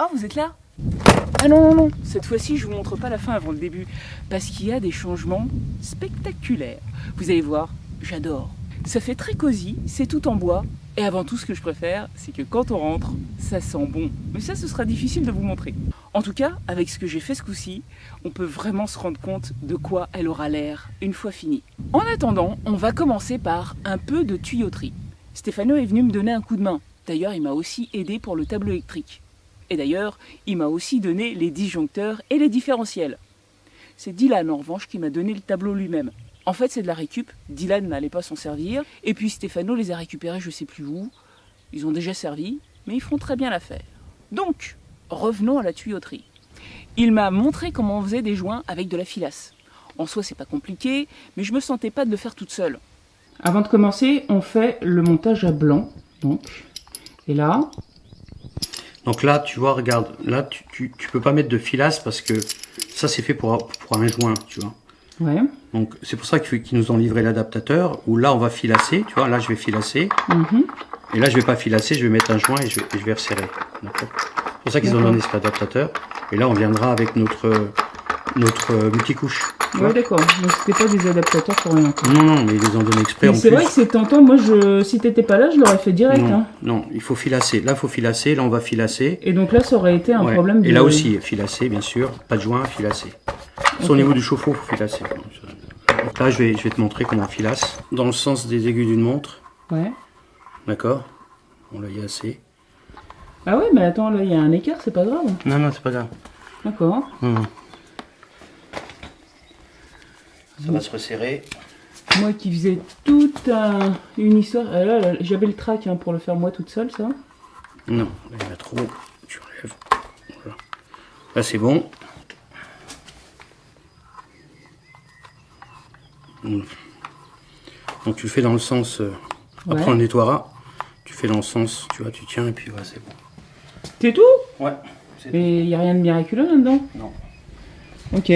Ah, vous êtes là? Ah non, non, non, cette fois-ci, je vous montre pas la fin avant le début, parce qu'il y a des changements spectaculaires. Vous allez voir, j'adore. Ça fait très cosy, c'est tout en bois, et avant tout, ce que je préfère, c'est que quand on rentre, ça sent bon. Mais ça, ce sera difficile de vous montrer. En tout cas, avec ce que j'ai fait ce coup-ci, on peut vraiment se rendre compte de quoi elle aura l'air une fois finie. En attendant, on va commencer par un peu de tuyauterie. Stéphano est venu me donner un coup de main. D'ailleurs, il m'a aussi aidé pour le tableau électrique. Et d'ailleurs, il m'a aussi donné les disjoncteurs et les différentiels. C'est Dylan, en revanche, qui m'a donné le tableau lui-même. En fait, c'est de la récup. Dylan n'allait pas s'en servir. Et puis Stéphano les a récupérés je sais plus où. Ils ont déjà servi, mais ils feront très bien l'affaire. Donc, revenons à la tuyauterie. Il m'a montré comment on faisait des joints avec de la filasse. En soi, c'est pas compliqué, mais je me sentais pas de le faire toute seule. Avant de commencer, on fait le montage à blanc. Et là... Donc là, tu vois, regarde, là, tu peux pas mettre de filasse parce que ça, c'est fait pour un joint, tu vois. Ouais. Donc, c'est pour ça qu'ils nous ont livré l'adaptateur, où là, on va filasser, tu vois, là, je vais filasser. Et là, je vais pas filasser, je vais mettre un joint et je vais resserrer. D'accord. C'est pour ça qu'ils ont donné cet adaptateur. Et là, on viendra avec notre multicouche. Ouais, d'accord. Donc, c'était pas des adaptateurs pour rien. Non, non, mais ils les ont donné exprès. C'est vrai que c'est tentant. Moi, si t'étais pas là, je l'aurais fait direct. Non, hein. non, il faut filasser. Là, il faut filasser. Là, on va filasser. Et donc là, ça aurait été un problème de... Et là aussi, filasser, bien sûr. Pas de joint, filasser. Au niveau du chauffe-eau, il faut filasser. Donc là, je vais te montrer comment on filasse. Dans le sens des aiguilles d'une montre. Ouais. D'accord. On l'a y assez. Ah ouais, mais attends, là, il y a un écart, c'est pas grave. Non, non, c'est pas grave. D'accord. Ça va se resserrer. Moi qui faisais toute une histoire... là, j'avais le trac hein, pour le faire moi toute seule, ça. Non, là, il y en a trop. Tu enlèves. Voilà. Là, c'est bon. Donc tu le fais dans le sens... Après on le nettoiera. Tu fais dans le sens, tu vois, tu tiens et puis voilà, c'est bon. C'est tout? Ouais. Et il n'y a rien de miraculeux là-dedans? Non. Ok.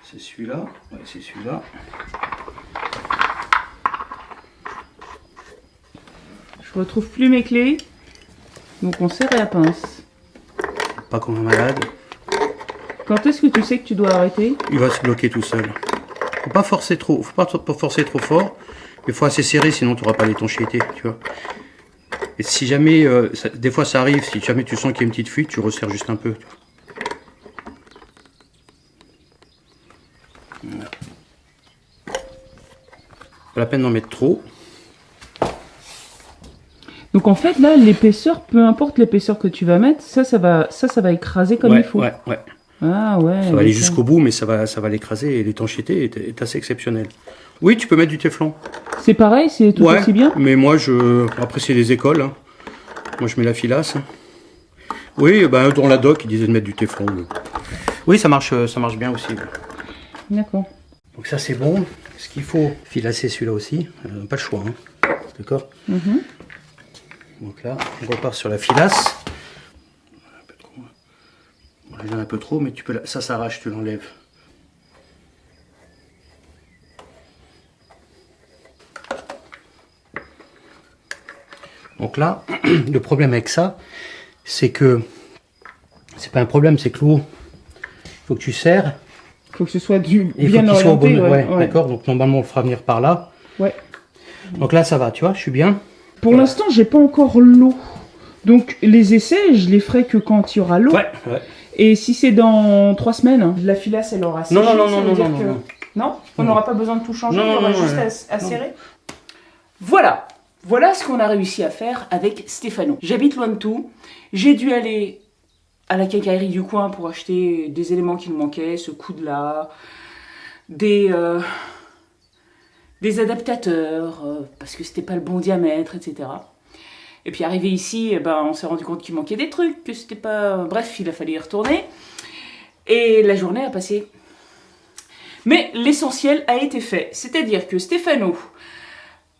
C'est celui-là. Ouais, c'est celui-là. Je retrouve plus mes clés. Donc on serre la pince. Pas comme un malade. Quand est-ce que tu sais que tu dois arrêter? Il va se bloquer tout seul. Faut pas forcer trop. Faut pas forcer trop fort. Mais faut assez serrer, sinon tu n'auras pas l'étanchéité, tu vois. Et si jamais, des fois ça arrive, si jamais tu sens qu'il y a une petite fuite, tu resserres juste un peu. Tu vois. Voilà. Pas la peine d'en mettre trop. Donc en fait là, l'épaisseur, peu importe l'épaisseur que tu vas mettre, ça va écraser comme il faut. Ouais. Ah ouais. Ça va aller jusqu'au bout, mais ça va l'écraser et l'étanchéité est assez exceptionnelle. Oui, tu peux mettre du téflon. C'est pareil, c'est tout aussi bien. Mais moi, après c'est les écoles. Hein. Moi, je mets la filasse. Oui, bah, dans la doc, ils disaient de mettre du téflon. Oui, ça marche bien aussi. D'accord. Donc ça, c'est bon. Ce qu'il faut, filasser celui-là aussi. Pas le choix. Hein. D'accord. Donc là, on repart sur la filasse. Bon, il y en a un peu trop, mais tu peux ça s'arrache, tu l'enlèves. Donc là, le problème avec ça, c'est que c'est pas un problème, c'est que l'eau, il faut que tu serres. Il faut que ce soit bien orienté. Soit au bon, ouais. D'accord. Donc normalement, on le fera venir par là. Ouais. Donc là, ça va, tu vois, je suis bien. Pour l'instant, j'ai pas encore l'eau. Donc les essais, je les ferai que quand il y aura l'eau. Ouais. Et si c'est dans 3 semaines, la filasse, elle aura séché. Non, on n'aura pas besoin de tout changer, on aura juste à serrer. Voilà ce qu'on a réussi à faire avec Stéphano. J'habite loin de tout. J'ai dû aller à la quincaillerie du coin pour acheter des éléments qui me manquaient, ce coude-là, des adaptateurs, parce que c'était pas le bon diamètre, etc. Et puis arrivé ici, on s'est rendu compte qu'il manquait des trucs, que c'était pas... Bref, il a fallu y retourner. Et la journée a passé. Mais l'essentiel a été fait. C'est-à-dire que Stéphano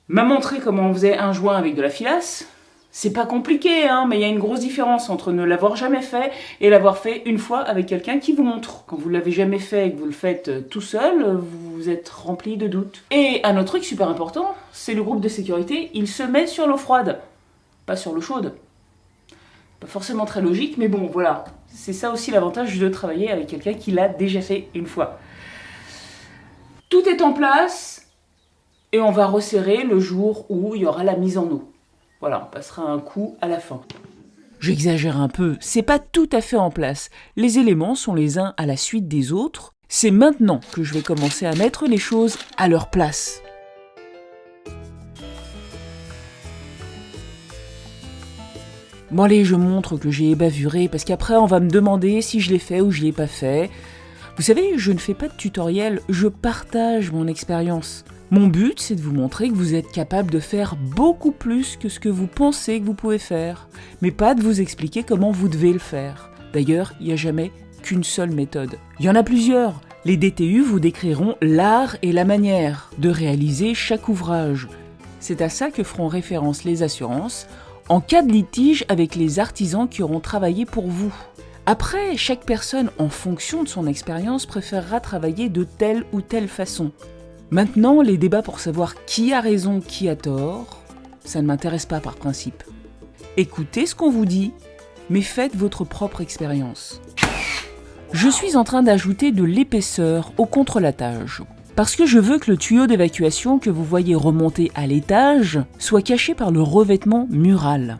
m'a montré comment on faisait un joint avec de la filasse. C'est pas compliqué, hein, mais il y a une grosse différence entre ne l'avoir jamais fait et l'avoir fait une fois avec quelqu'un qui vous montre. Quand vous l'avez jamais fait et que vous le faites tout seul, vous êtes rempli de doutes. Et un autre truc super important, c'est le groupe de sécurité, il se met sur l'eau froide, pas sur l'eau chaude. Pas forcément très logique, mais bon, voilà. C'est ça aussi l'avantage de travailler avec quelqu'un qui l'a déjà fait une fois. Tout est en place et on va resserrer le jour où il y aura la mise en eau. Voilà, on passera un coup à la fin. J'exagère un peu, c'est pas tout à fait en place. Les éléments sont les uns à la suite des autres. C'est maintenant que je vais commencer à mettre les choses à leur place. Bon allez, je montre que j'ai bavuré, parce qu'après on va me demander si je l'ai fait ou je l'ai pas fait. Vous savez, je ne fais pas de tutoriel, je partage mon expérience. Mon but, c'est de vous montrer que vous êtes capable de faire beaucoup plus que ce que vous pensez que vous pouvez faire, mais pas de vous expliquer comment vous devez le faire. D'ailleurs, il n'y a jamais qu'une seule méthode. Il y en a plusieurs. Les DTU vous décriront l'art et la manière de réaliser chaque ouvrage. C'est à ça que feront référence les assurances en cas de litige avec les artisans qui auront travaillé pour vous. Après, chaque personne, en fonction de son expérience, préférera travailler de telle ou telle façon. Maintenant, les débats pour savoir qui a raison, qui a tort, ça ne m'intéresse pas par principe. Écoutez ce qu'on vous dit, mais faites votre propre expérience. Je suis en train d'ajouter de l'épaisseur au contrelatage, parce que je veux que le tuyau d'évacuation que vous voyez remonter à l'étage soit caché par le revêtement mural.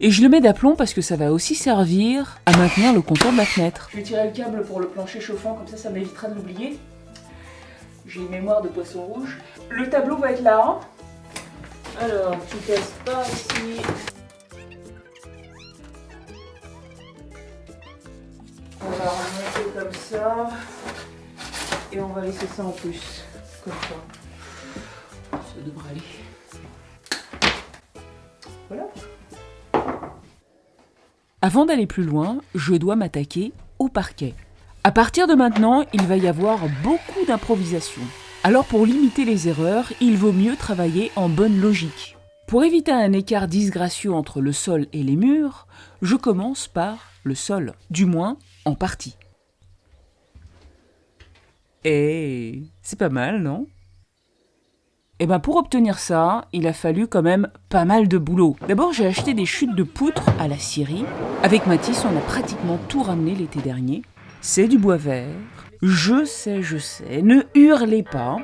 Et je le mets d'aplomb parce que ça va aussi servir à maintenir le contour de la fenêtre. Je vais tirer le câble pour le plancher chauffant, comme ça m'évitera de l'oublier. J'ai une mémoire de poisson rouge. Le tableau va être là. Hein. Alors, tu testes par ici. On va remonter comme ça. Et on va laisser ça en plus. Comme ça. Ça devrait aller. Voilà. Avant d'aller plus loin, je dois m'attaquer au parquet. À partir de maintenant, il va y avoir beaucoup d'improvisation. Alors pour limiter les erreurs, il vaut mieux travailler en bonne logique. Pour éviter un écart disgracieux entre le sol et les murs, je commence par le sol, du moins en partie. Et c'est pas mal, non ? Et ben pour obtenir ça, il a fallu quand même pas mal de boulot. D'abord, j'ai acheté des chutes de poutres à la scierie. Avec Mathis, on a pratiquement tout ramené l'été dernier. C'est du bois vert. Je sais, ne hurlez pas.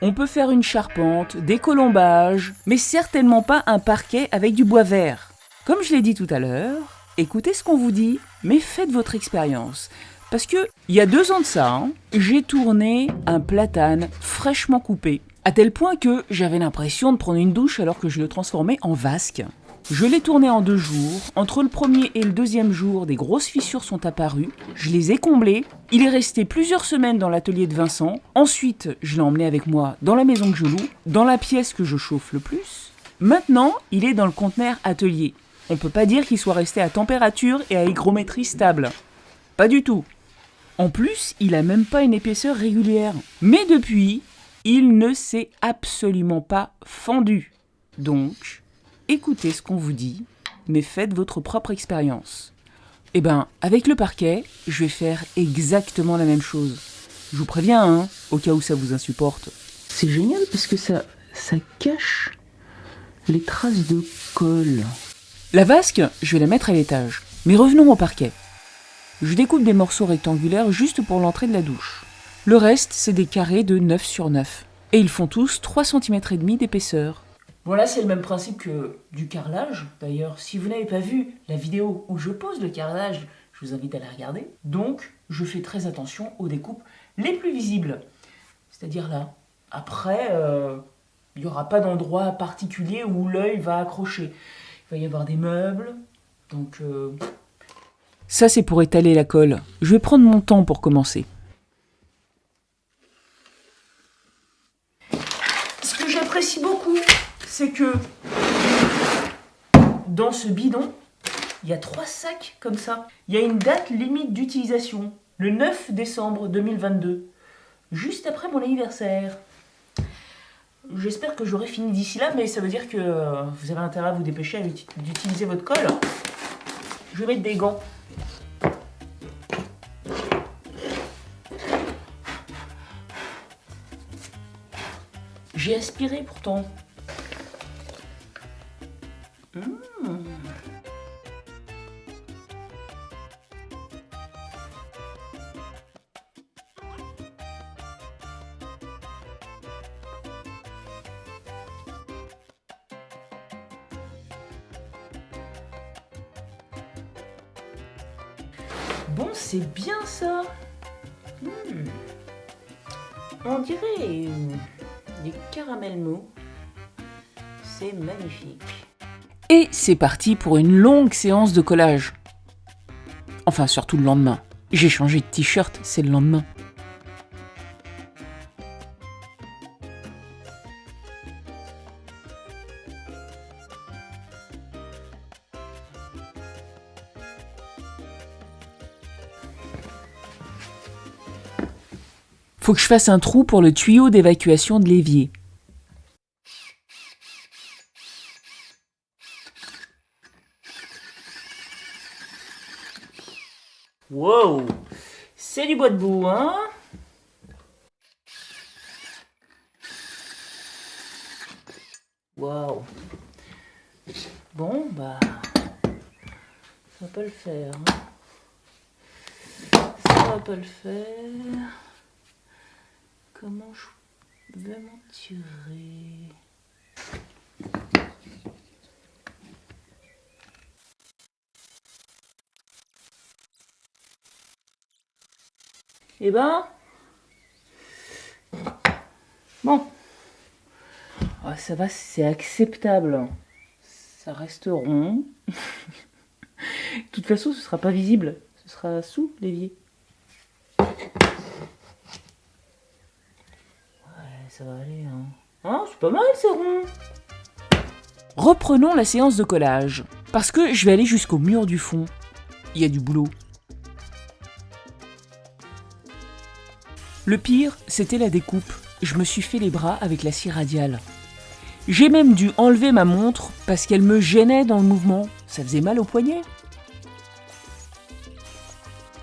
On peut faire une charpente, des colombages, mais certainement pas un parquet avec du bois vert. Comme je l'ai dit tout à l'heure, écoutez ce qu'on vous dit, mais faites votre expérience. Parce que, il y a 2 ans de ça, j'ai tourné un platane fraîchement coupé, à tel point que j'avais l'impression de prendre une douche alors que je le transformais en vasque. Je l'ai tourné en 2 jours. Entre le premier et le 2e jour, des grosses fissures sont apparues. Je les ai comblées. Il est resté plusieurs semaines dans l'atelier de Vincent. Ensuite, je l'ai emmené avec moi dans la maison que je loue, dans la pièce que je chauffe le plus. Maintenant, il est dans le conteneur atelier. On peut pas dire qu'il soit resté à température et à hygrométrie stable. Pas du tout. En plus, il a même pas une épaisseur régulière. Mais depuis, il ne s'est absolument pas fendu. Donc, écoutez ce qu'on vous dit, mais faites votre propre expérience. Eh ben, avec le parquet, je vais faire exactement la même chose. Je vous préviens, hein, au cas où ça vous insupporte. C'est génial parce que ça cache les traces de colle. La vasque, je vais la mettre à l'étage. Mais revenons au parquet. Je découpe des morceaux rectangulaires juste pour l'entrée de la douche. Le reste, c'est des carrés de 9 sur 9. Et ils font tous 3,5 cm d'épaisseur. Voilà, c'est le même principe que du carrelage. D'ailleurs, si vous n'avez pas vu la vidéo où je pose le carrelage, je vous invite à la regarder. Donc, je fais très attention aux découpes les plus visibles. C'est-à-dire là. Après, il n'y aura pas d'endroit particulier où l'œil va accrocher. Il va y avoir des meubles. Donc, ça, c'est pour étaler la colle. Je vais prendre mon temps pour commencer. Ce que j'apprécie beaucoup, c'est que dans ce bidon, il y a 3 sacs comme ça. Il y a une date limite d'utilisation, le 9 décembre 2022, juste après mon anniversaire. J'espère que j'aurai fini d'ici là, mais ça veut dire que vous avez intérêt à vous dépêcher d'utiliser votre colle. Je vais mettre des gants. J'ai aspiré pourtant. Bon, c'est bien ça. On dirait du caramel mou. C'est magnifique. Et c'est parti pour une longue séance de collage. Enfin, surtout le lendemain. J'ai changé de t-shirt, c'est le lendemain. Faut que je fasse un trou pour le tuyau d'évacuation de l'évier. Wow, c'est du bois debout, hein? Wow. Bon, bah, ça va pas le faire. Hein. Ça va pas le faire. Comment je vais m'en tirer? Eh ben, bon, ah, ça va, c'est acceptable. Ça reste rond. De toute façon, ce sera pas visible. Ce sera sous l'évier. Ça va aller, hein. Ah, c'est pas mal, c'est rond. Reprenons la séance de collage. Parce que je vais aller jusqu'au mur du fond. Il y a du boulot. Le pire, c'était la découpe. Je me suis fait les bras avec la scie radiale. J'ai même dû enlever ma montre parce qu'elle me gênait dans le mouvement. Ça faisait mal au poignet.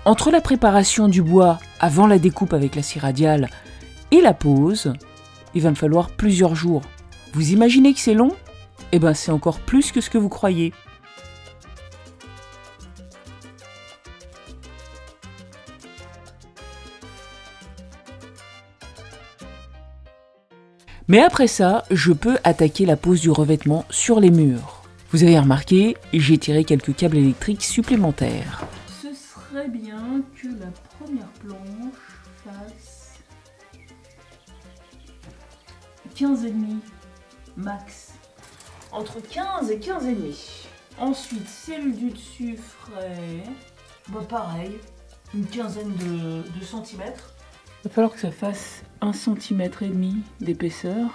Entre la préparation du bois avant la découpe avec la scie radiale et la pose, il va me falloir plusieurs jours. Vous imaginez que c'est long? Eh ben c'est encore plus que ce que vous croyez. Mais après ça, je peux attaquer la pose du revêtement sur les murs. Vous avez remarqué, j'ai tiré quelques câbles électriques supplémentaires. Ce serait bien que la première planche fasse 15,5 max. Entre 15 et 15,5. Ensuite, celle du dessus ferait pareil, une quinzaine de centimètres. Il va falloir que ça fasse 1,5 cm d'épaisseur.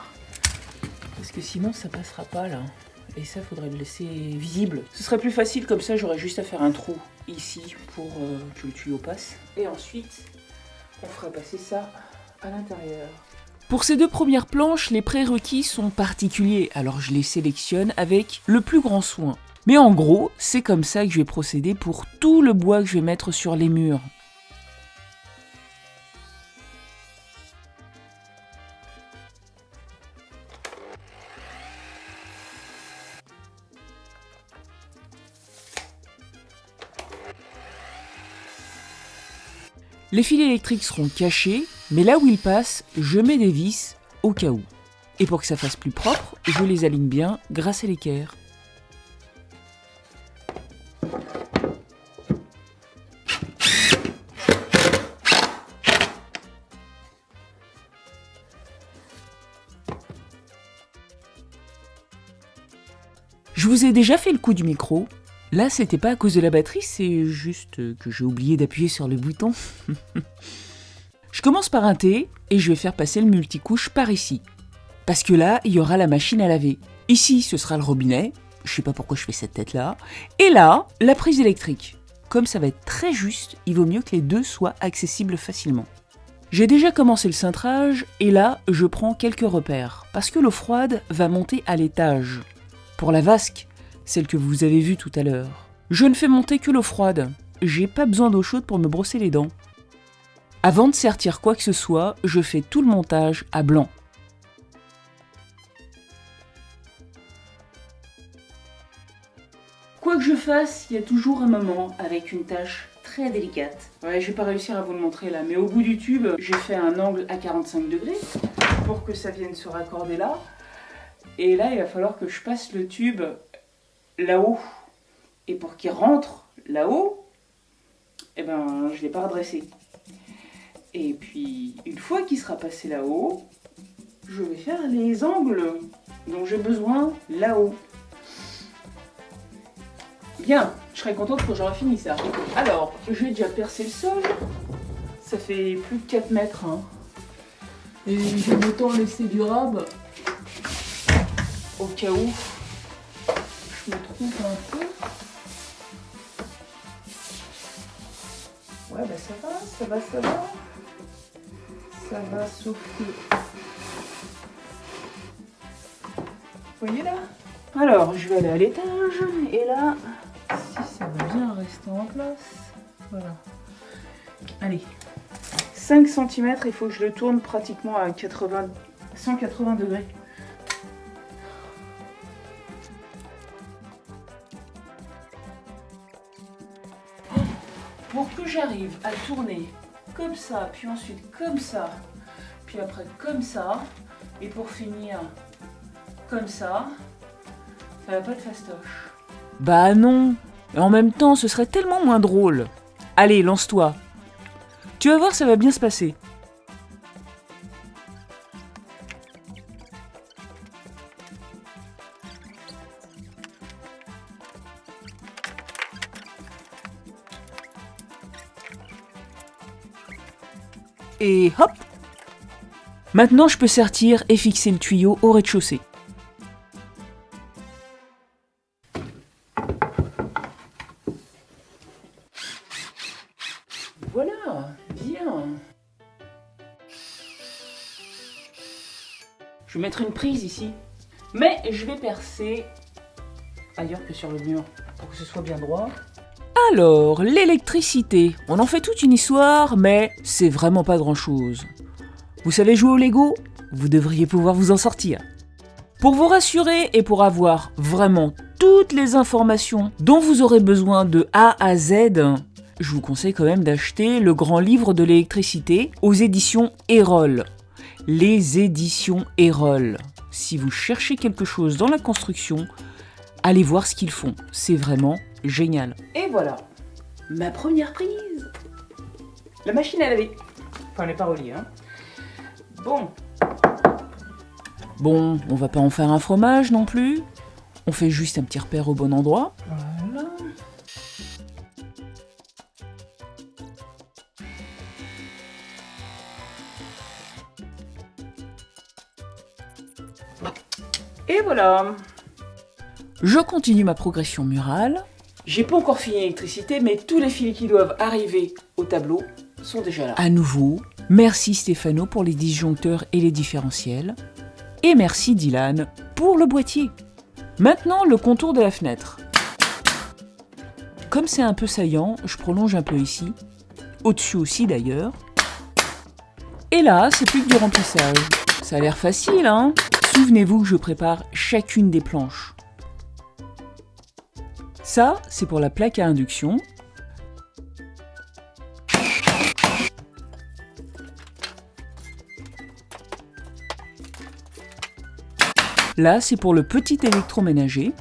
Parce que sinon ça passera pas là. Et ça, faudrait le laisser visible. Ce serait plus facile comme ça, j'aurais juste à faire un trou ici pour que le tuyau passe. Et ensuite, on fera passer ça à l'intérieur. Pour ces deux premières planches, les prérequis sont particuliers, alors je les sélectionne avec le plus grand soin. Mais en gros, c'est comme ça que je vais procéder pour tout le bois que je vais mettre sur les murs. Les fils électriques seront cachés, mais là où ils passent, je mets des vis au cas où. Et pour que ça fasse plus propre, je les aligne bien grâce à l'équerre. Je vous ai déjà fait le coup du micro. Là, c'était pas à cause de la batterie, c'est juste que j'ai oublié d'appuyer sur le bouton. Je commence par un T et je vais faire passer le multicouche par ici. Parce que là, il y aura la machine à laver. Ici, ce sera le robinet. Je sais pas pourquoi je fais cette tête-là. Et là, la prise électrique. Comme ça va être très juste, il vaut mieux que les deux soient accessibles facilement. J'ai déjà commencé le cintrage et là, je prends quelques repères. Parce que l'eau froide va monter à l'étage. Pour la vasque, celle que vous avez vue tout à l'heure. Je ne fais monter que l'eau froide. J'ai pas besoin d'eau chaude pour me brosser les dents. Avant de sertir quoi que ce soit, je fais tout le montage à blanc. Quoi que je fasse, il y a toujours un moment avec une tâche très délicate. Ouais, je vais pas réussir à vous le montrer là, mais au bout du tube, j'ai fait un angle à 45 degrés pour que ça vienne se raccorder là. Et là, il va falloir que je passe le tube là-haut. Et pour qu'il rentre là-haut, eh ben, je ne l'ai pas redressé. Et puis, une fois qu'il sera passé là-haut, je vais faire les angles dont j'ai besoin là-haut. Bien, je serai contente quand j'aurai fini ça. Alors, j'ai déjà percé le sol. Ça fait plus de 4 mètres. Hein. Et j'ai autant laissé du rab au cas où je me trompe un peu. Ouais, bah ça va. Ça va, sauf que... Vous voyez là? Alors, je vais aller à l'étage, et là, si ça va bien rester en place, voilà. Allez, 5 cm, il faut que je le tourne pratiquement à 180 degrés. Pour que j'arrive à tourner comme ça, puis ensuite comme ça, puis après comme ça, et pour finir comme ça va pas être fastoche. Bah non, et en même temps ce serait tellement moins drôle. Allez, lance-toi. Tu vas voir, ça va bien se passer. Et hop! Maintenant, je peux sortir et fixer le tuyau au rez-de-chaussée. Voilà, bien. Je vais mettre une prise ici, mais je vais percer ailleurs que sur le mur pour que ce soit bien droit. Alors, l'électricité, on en fait toute une histoire, mais c'est vraiment pas grand-chose. Vous savez jouer au Lego? Vous devriez pouvoir vous en sortir. Pour vous rassurer et pour avoir vraiment toutes les informations dont vous aurez besoin de A à Z, je vous conseille quand même d'acheter le grand livre de l'électricité aux éditions Erol. Les éditions Erol. Si vous cherchez quelque chose dans la construction, allez voir ce qu'ils font. C'est vraiment génial. Et voilà, ma première prise. La machine à laver. Enfin, elle n'est pas reliée, hein. Bon, on va pas en faire un fromage non plus. On fait juste un petit repère au bon endroit. Voilà. Et voilà. Je continue ma progression murale. J'ai pas encore fini l'électricité, mais tous les fils qui doivent arriver au tableau sont déjà là. À nouveau, merci Stéphano pour les disjoncteurs et les différentiels. Et merci Dylan pour le boîtier. Maintenant, le contour de la fenêtre. Comme c'est un peu saillant, je prolonge un peu ici. Au-dessus aussi d'ailleurs. Et là, c'est plus que du remplissage. Ça a l'air facile, hein? Souvenez-vous que je prépare chacune des planches. Ça, c'est pour la plaque à induction. Là, c'est pour le petit électroménager.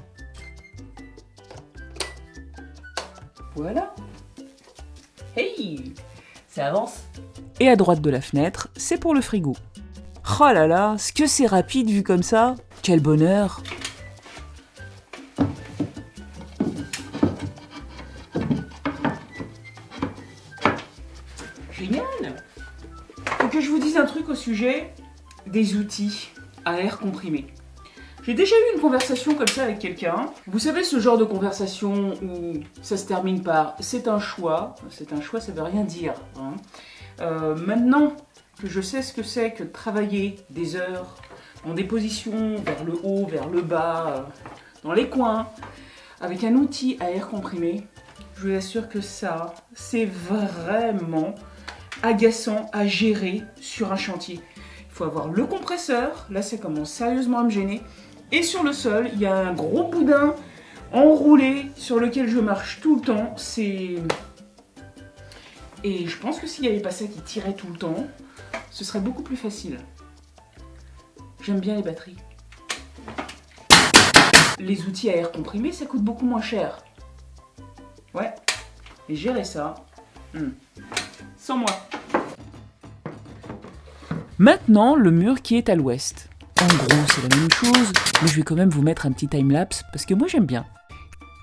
Voilà. Hey, ça avance. Et à droite de la fenêtre, c'est pour le frigo. Oh là là, ce que c'est rapide vu comme ça. Quel bonheur. Génial. Faut que je vous dise un truc au sujet des outils à air comprimé. J'ai déjà eu une conversation comme ça avec quelqu'un. Vous savez, ce genre de conversation où ça se termine par « c'est un choix ». C'est un choix, ça veut rien dire. Hein. Maintenant que je sais ce que c'est que de travailler des heures dans des positions vers le haut, vers le bas, dans les coins, avec un outil à air comprimé, je vous assure que ça, c'est vraiment agaçant à gérer sur un chantier. Il faut avoir le compresseur, là ça commence sérieusement à me gêner. Et sur le sol, il y a un gros boudin enroulé sur lequel je marche tout le temps. Et je pense que s'il n'y avait pas ça qui tirait tout le temps, ce serait beaucoup plus facile. J'aime bien les batteries. Les outils à air comprimé, ça coûte beaucoup moins cher. Ouais, et gérer ça, Sans moi. Maintenant, le mur qui est à l'ouest. En gros, c'est la même chose, mais je vais quand même vous mettre un petit timelapse parce que moi j'aime bien.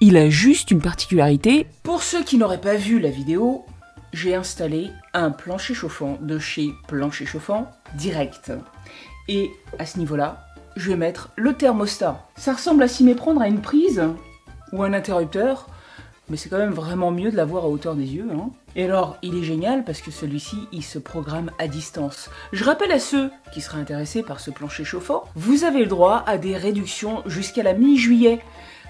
Il a juste une particularité. Pour ceux qui n'auraient pas vu la vidéo, j'ai installé un plancher chauffant de chez Plancher Chauffant Direct. Et à ce niveau-là, je vais mettre le thermostat. Ça ressemble à s'y méprendre à une prise ou un interrupteur, mais c'est quand même vraiment mieux de l'avoir à hauteur des yeux. Et alors, il est génial parce que celui-ci, il se programme à distance. Je rappelle à ceux qui seraient intéressés par ce plancher chauffant, vous avez le droit à des réductions jusqu'à la mi-juillet.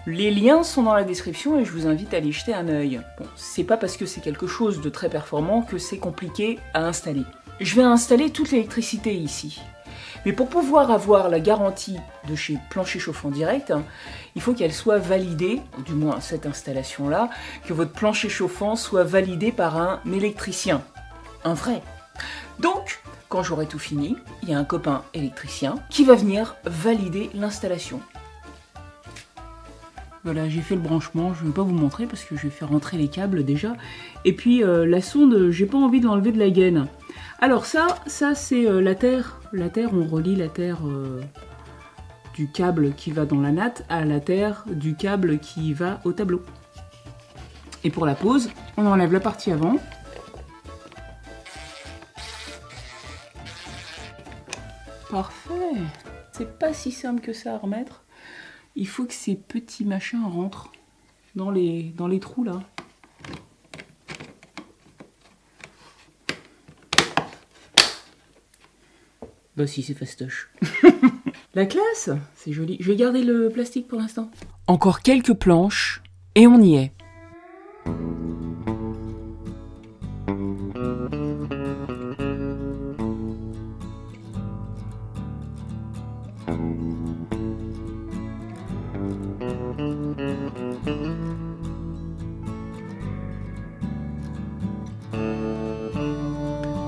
Les liens sont dans la description et je vous invite à aller jeter un œil. Bon, c'est pas parce que c'est quelque chose de très performant que c'est compliqué à installer. Je vais installer toute l'électricité ici. Mais pour pouvoir avoir la garantie de chez Plancher Chauffant Direct, il faut qu'elle soit validée, du moins cette installation-là, que votre plancher chauffant soit validé par un électricien. Un vrai. Donc, quand j'aurai tout fini, il y a un copain électricien qui va venir valider l'installation. Voilà, j'ai fait le branchement, je ne vais pas vous montrer parce que je vais faire rentrer les câbles déjà. Et puis la sonde, j'ai pas envie de l'enlever de la gaine. Alors ça c'est la terre. La terre, on relie la terre du câble qui va dans la natte à la terre du câble qui va au tableau. Et pour la pose, on enlève la partie avant. Parfait. C'est pas si simple que ça à remettre. Il faut que ces petits machins rentrent dans les trous là. Bah si, c'est fastoche. La classe, c'est joli. Je vais garder le plastique pour l'instant. Encore quelques planches et on y est.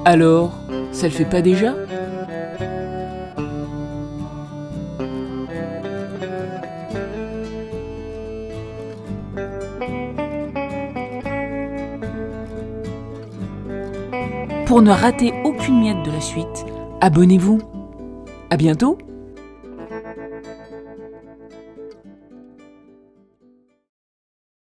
Alors, ça le fait pas déjà ? Pour ne rater aucune miette de la suite, abonnez-vous. À bientôt!